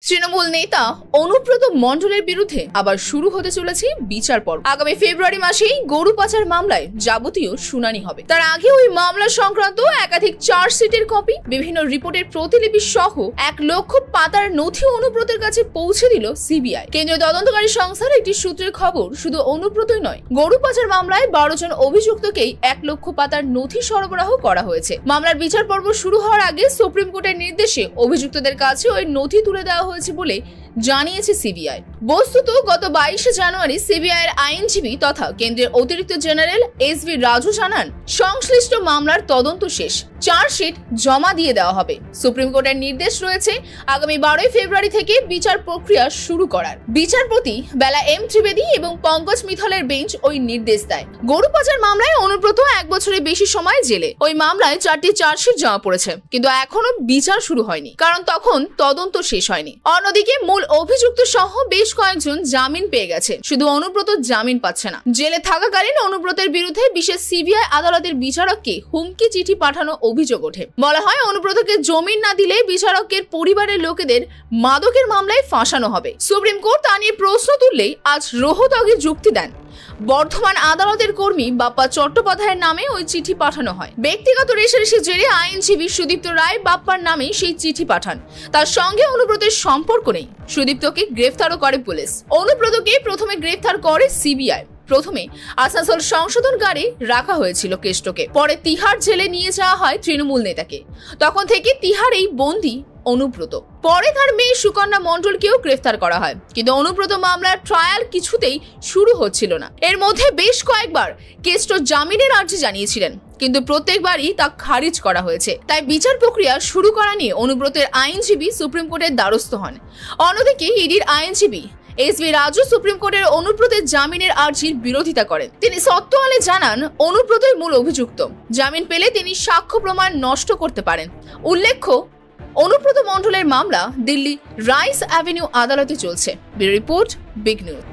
তৃণমূল নেতা অনুব্রত মণ্ডলের বিরুদ্ধে আবার শুরু হতে চলেছে বিচার পর্ব। আগামী ফেব্রুয়ারি মাসেই গরু পাচার মামলায় যাবতীয় শুনানি হবে। তার আগে ওই মামলা সংক্রান্ত একাধিক চার্জশিটের কপি, বিভিন্ন রিপোর্টের প্রতিলিপি সহ 1 লক্ষ পাতার নথি অনুব্রতের কাছে পৌঁছে দিল সিবিআই। কেন্দ্রীয় তদন্তকারী সংস্থার একটি সূত্রের খবর, শুধু অনুব্রতই নয়, গরু পাচার মামলায় 12 জন অভিযুক্তকেই 1 লক্ষ পাতার নথি সরবরাহ করা হয়েছে। মামলার বিচার পর্ব শুরু হওয়ার আগে সুপ্রিম কোর্টের নির্দেশে অভিযুক্তদের কাছে ওই নথি তুলে দেওয়া হয়েছে বলে জানিয়েছে সিবিআই। বস্তুত গত 22 জানুয়ারি সিবিআই এর আইনজীবী তথা কেন্দ্রের অতিরিক্ত জেনারেল এসভি রাজু জানান, সংশ্লিষ্ট মামলার তদন্ত শেষ, চার্জশিট জমা দিয়ে দেওয়া হবে। সুপ্রিম কোর্টের নির্দেশ রয়েছে আগামী 12 ফেব্রুয়ারি থেকে বিচার প্রক্রিয়া শুরু করার। বিচারপতি বেলা এম ত্রিবেদী এবং পঙ্কজ মিথলের বেঞ্চ ওই নির্দেশ দেয়। গরু পাচার মামলায় অনুব্রত 1 বছরের বেশি সময় জেলে। ওই মামলায় 4টি চার্জশিট জমা পড়েছে, কিন্তু এখনো বিচার শুরু হয়নি, কারণ তখন তদন্ত শেষ হয়নি। অন্যদিকে মূল অভিযুক্ত সহ বেশ কয়েকজন জামিন পেয়ে গেছে, শুধু অনুব্রত জামিন পাচ্ছে না। জেলে থাকাকালীন অনুব্রতের বিরুদ্ধে বিশেষ সিবিআই আদালতের বিচারককে হুমকি চিঠি পাঠানো অভিযোগ ওঠে। বলা হয়, অনুব্রতকে জামিন না দিলে বিচারকের পরিবারের লোকেদের মাদকের মামলায় ফাঁসানো হবে। সুপ্রিম কোর্ট তা নিয়ে প্রশ্ন তুললেই আজ রোহতগে যুক্তি দেন। বর্ধমান আদালতের কর্মী বাপ্পা চট্টোপাধ্যায়ের নামে ওই চিঠি পাঠানো হয়। ব্যক্তিগত রেশারেশির জেরে আইনজীবী সুদীপ্ত রায় বাপ্পার নামে সেই চিঠি পাঠান। তার সঙ্গে অনুব্রতের সম্পর্ক নেই। সুদীপ্তকে গ্রেফতারও করে পুলিশ। অনুব্রতকে প্রথমে গ্রেফতার করে সিবিআই। প্রথমে আসানসোল সংশোধনাগারে রাখা হয়েছিল কেষ্টকে, পরে তিহার জেলে নিয়ে যাওয়া হয় তৃণমূল নেতাকে। তখন থেকে তিহারেই বন্দী অনুব্রত। পরে তার মেয়ে সুকন্যা মণ্ডলকেও গ্রেফতার করা হয়, কিন্তু অনুব্রত মামলার ট্রায়াল কিছুতেই শুরু হচ্ছিল না। এর মধ্যে বেশ কয়েকবার কেষ্ট জামিনের আর্জি জানিয়েছিলেন, কিন্তু প্রত্যেকবারই তা খারিজ করা হয়েছে। তাই বিচার প্রক্রিয়া শুরু করা নিয়ে অনুব্রতের আইনজীবী সুপ্রিম কোর্টের দ্বারস্থ হন। অন্যদিকে ইডির আইনজীবী এসভি রাজু সুপ্রিম কোর্টের অনুব্রতের জামিনের আর্জির বিরোধিতা করেন। তিনি সত্যওয়ালে জানান, অনুব্রতই মূল অভিযুক্ত। জামিন পেলে তিনি সাক্ষ্য প্রমাণ নষ্ট করতে পারেন। উল্লেখ্য, অনুব্রত মণ্ডলের মামলা দিল্লি রাইস অ্যাভিনিউ আদালতে চলছে। Bureau report, big news.